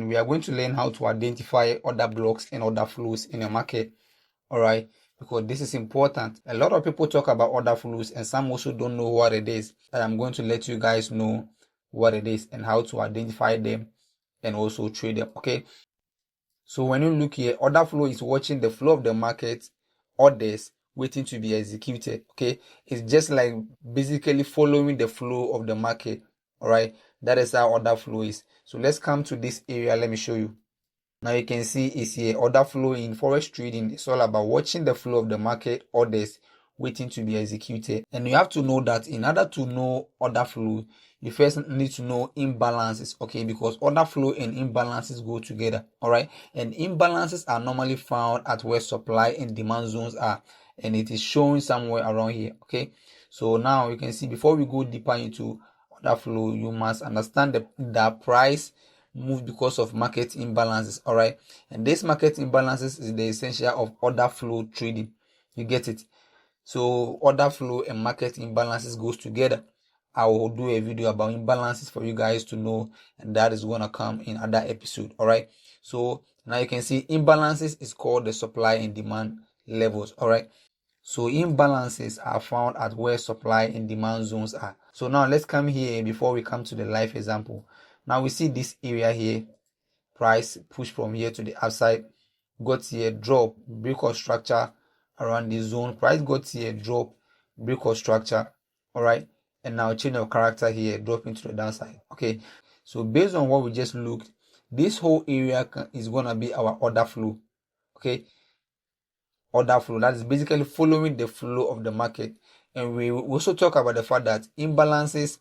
and we are going to learn how to identify order blocks and order flows in a market. All right, because this is important. A lot of people talk about order flows and some also don't know what it is. And I'm going to let you guys know what it is and how to identify them and also trade them. Okay, so when you look here, order flow is watching the flow of the market, orders waiting to be executed. Okay, it's just like basically following the flow of the market. All right, that is how order flow is. So let's come to this area. Let me show you. Now you can see it's here, order flow in forex trading. It's all about watching the flow of the market, orders waiting to be executed. And you have to know that in order to know order flow, you first need to know imbalances, okay? Because order flow and imbalances go together, all right? And imbalances are normally found at where supply and demand zones are, and it is shown somewhere around here, okay? So now you can see, before we go deeper into order flow, you must understand the price move because of market imbalances, all right? And this market imbalances is the essential of order flow trading. You get it? So order flow and market imbalances goes together. I will do a video about imbalances for you guys to know, and that is going to come in other episode, all right? So now you can see imbalances is called the supply and demand levels, all right? So imbalances are found at where supply and demand zones are. So now let's come here before we come to the live example. Now we see this area here, price push from here to the upside, got here, drop, break of structure around the zone, price got here, drop, break of structure, all right, and now change of character here, drop into the downside. Okay, so based on what we just looked, this whole area is going to be our order flow. Okay, order flow, that is basically following the flow of the market. And we also talk about the fact that imbalances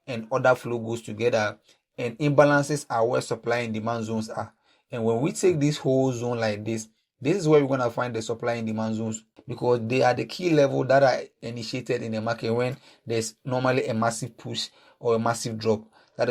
and order flow goes together, and imbalances are where supply and demand zones are. And when we take this whole zone like this is where we're going to find the supply and demand zones, because they are the key level that are initiated in the market when there's normally a massive push or a massive drop. That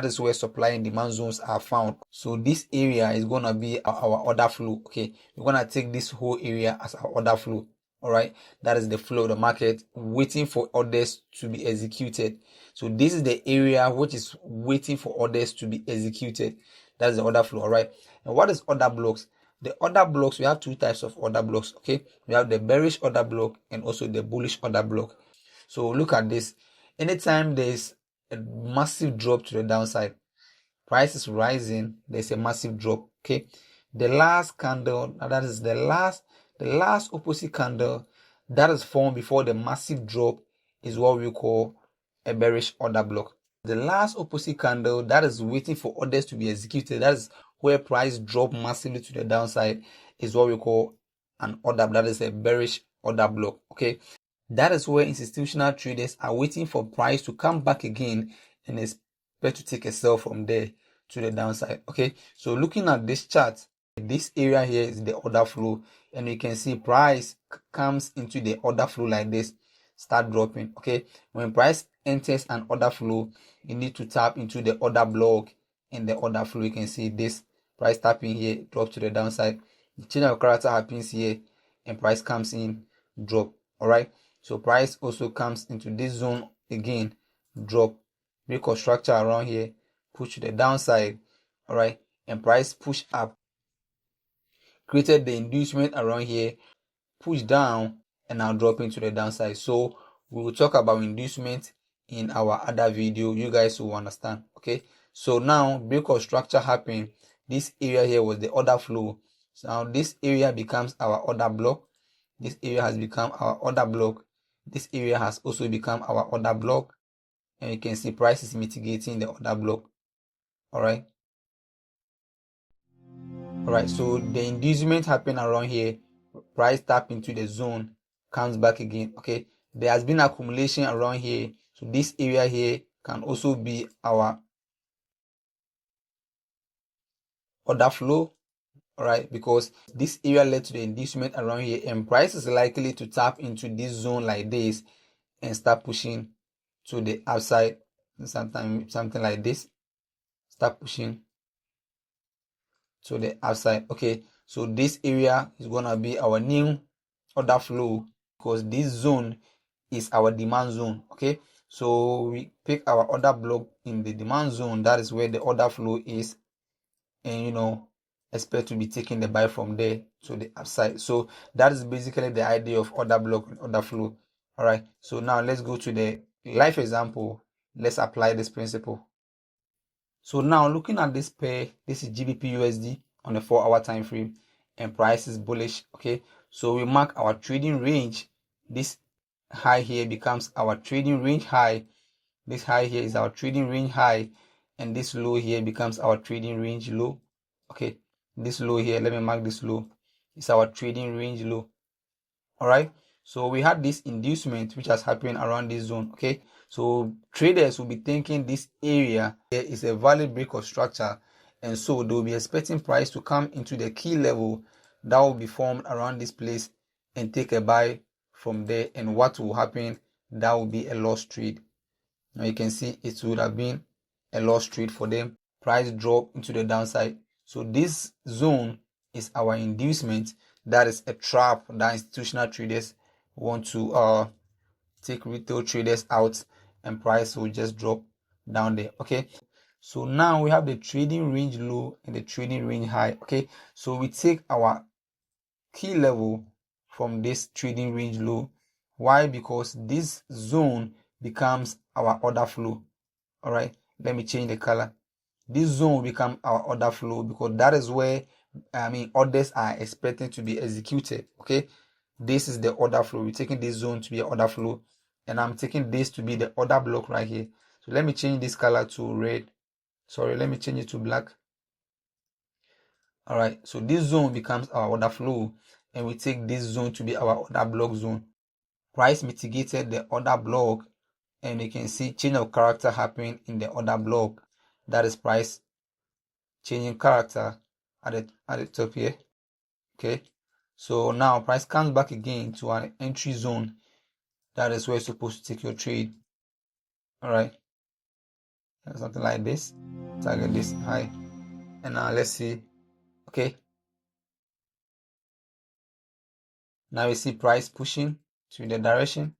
is where supply and demand zones are found. So this area is going to be our order flow. Okay, we're going to take this whole area as our order flow. All right, that is the flow of the market waiting for orders to be executed. So this is the area which is waiting for orders to be executed. That is the order flow. All right, and what is order blocks? The order blocks, we have two types of order blocks. Okay, we have the bearish order block and also the bullish order block. So look at this. Anytime there is a massive drop to the downside, price is rising, there's a massive drop. Okay, the last candle, that is the last opposite candle that is formed before the massive drop is what we call a bearish order block. The last opposite candle that is waiting for orders to be executed, that is where price drop massively to the downside, is what we call an order, that is a bearish order block. Okay, that is where institutional traders are waiting for price to come back again and expect to take a sell from there to the downside. Okay, so looking at this chart, this area here is the order flow, and you can see price comes into the order flow like this, start dropping. Okay, when price enters an order flow, you need to tap into the order block in the order flow. You can see this price tapping here, drop to the downside, the change of character happens here, and price comes in, drop. All right, so price also comes into this zone again, drop, break of structure around here, push to the downside. All right, and price push up, created the inducement around here, push down, and now drop into the downside. So we will talk about inducement in our other video. You guys will understand. Okay, so now break of structure happened. This area here was the order flow. So now this area becomes our order block. This area has become our order block. This area has also become our order block, and you can see price is mitigating the order block. All right, so the inducement happened around here, price tap into the zone, comes back again. Okay, there has been accumulation around here, so this area here can also be our order flow. All right, because this area led to the inducement around here, and price is likely to tap into this zone like this and start pushing to the upside, something like this, start pushing to the upside. Okay, so this area is gonna be our new order flow, because this zone is our demand zone. Okay, so we pick our order block in the demand zone, that is where the order flow is, and expect to be taking the buy from there to the upside. So that is basically the idea of order block and order flow. All right, so now let's go to the live example. Let's apply this principle. So now looking at this pair, this is GBP USD on a 4-hour time frame, and price is bullish. Okay, so we mark our trading range. This high here becomes our trading range high. This high here is our trading range high, and this low here becomes our trading range low. Okay, this low here, let me mark this low, is our trading range low. All right, so we had this inducement which has happened around this zone. Okay, so traders will be thinking this area here is a valid break of structure, and so they will be expecting price to come into the key level that will be formed around this place and take a buy from there. And what will happen? That will be a loss trade. Now you can see it would have been a loss trade for them. Price drop into the downside. So this zone is our inducement. That is a trap that institutional traders want to take retail traders out, and price will just drop down there. Okay, so now we have the trading range low and the trading range high. Okay, so we take our key level from this trading range low. Why? Because this zone becomes our order flow. All right, let me change the color. This zone will become our order flow because that is where orders are expecting to be executed. Okay, this is the order flow. We're taking this zone to be an order flow, and I'm taking this to be the order block right here. So let me change this color to red. Sorry, let me change it to black. All right, so this zone becomes our order flow, and we take this zone to be our order block zone. Price mitigated the order block, and you can see change of character happening in the order block. That is price changing character at the top here. Okay, so now price comes back again to an entry zone. That is where you're supposed to take your trade. All right, something like this. Target this high, and now let's see. Okay, now we see price pushing to the direction.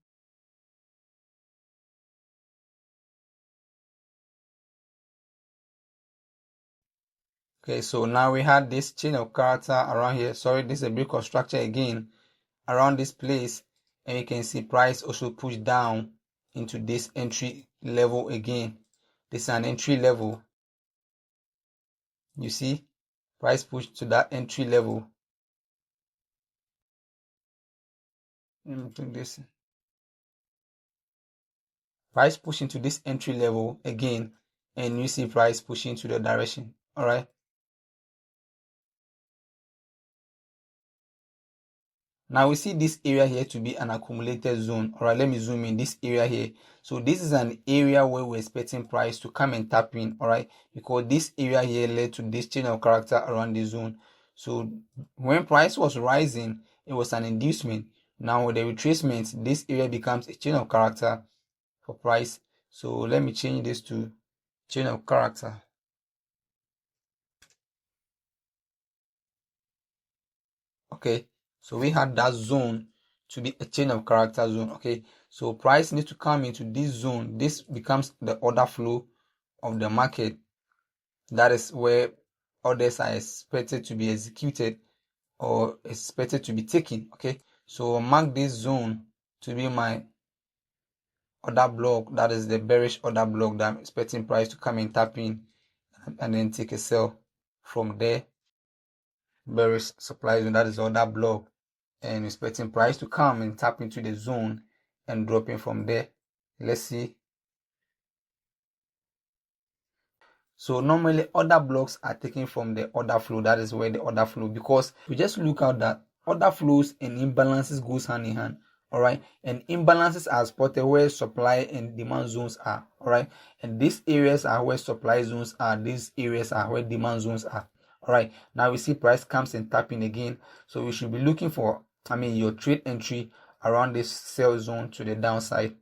Okay, so now we had this change of character around here. Sorry, this is a break of structure again around this place, and you can see price also push down into this entry level again. This is an entry level. You see, price push to that entry level. Let me take this. Price push into this entry level again, and you see price pushing to the direction. All right. Now we see this area here to be an accumulated zone. All right, let me zoom in this area here. So this is an area where we're expecting price to come and tap in. All right, because this area here led to this change of character around the zone. So when price was rising, it was an inducement. Now with the retracement, this area becomes a change of character for price. So let me change this to change of character. Okay, so we had that zone to be a change of character zone. Okay, so price needs to come into this zone. This becomes the order flow of the market. That is where orders are expected to be executed or expected to be taken. Okay, so mark this zone to be my order block. That is the bearish order block that I'm expecting price to come and tap in and then take a sell from there. Bearish supply zone, that is order block, and expecting price to come and tap into the zone and dropping from there. Let's see. So normally order blocks are taken from the order flow. That is where the order flow, because we just look out that order flows and imbalances goes hand in hand. All right, and imbalances are spotted where supply and demand zones are. All right, and these areas are where supply zones are. These areas are where demand zones are. All right, now we see price comes and tapping again, so we should be looking for your trade entry around this sell zone to the downside.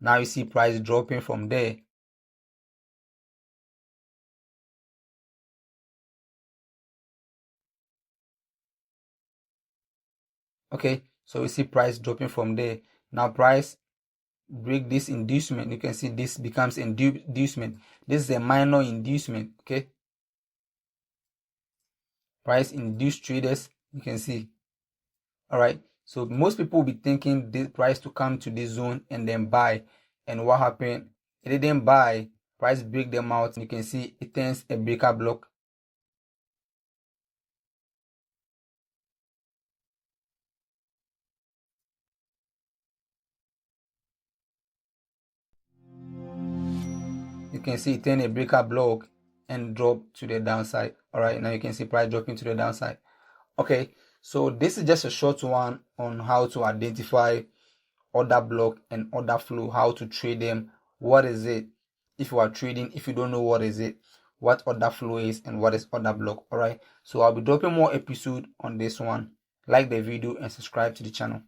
Now you see price dropping from there. Okay, so we see price dropping from there. Now price break this inducement, you can see this becomes inducement. This is a minor inducement. Okay, price induced traders, you can see. All right, so most people will be thinking this price to come to this zone and then buy, and what happened? It didn't buy. Price break them out. You can see it turns a breaker block. You can see it turn a breaker block and drop to the downside. All right, now you can see price dropping to the downside. Okay, so this is just a short one on how to identify order block and order flow, how to trade them. What is it? If you are trading, if you don't know what is it, what order flow is and what is order block. All right, so I'll be dropping more episode on this one. Like the video and subscribe to the channel.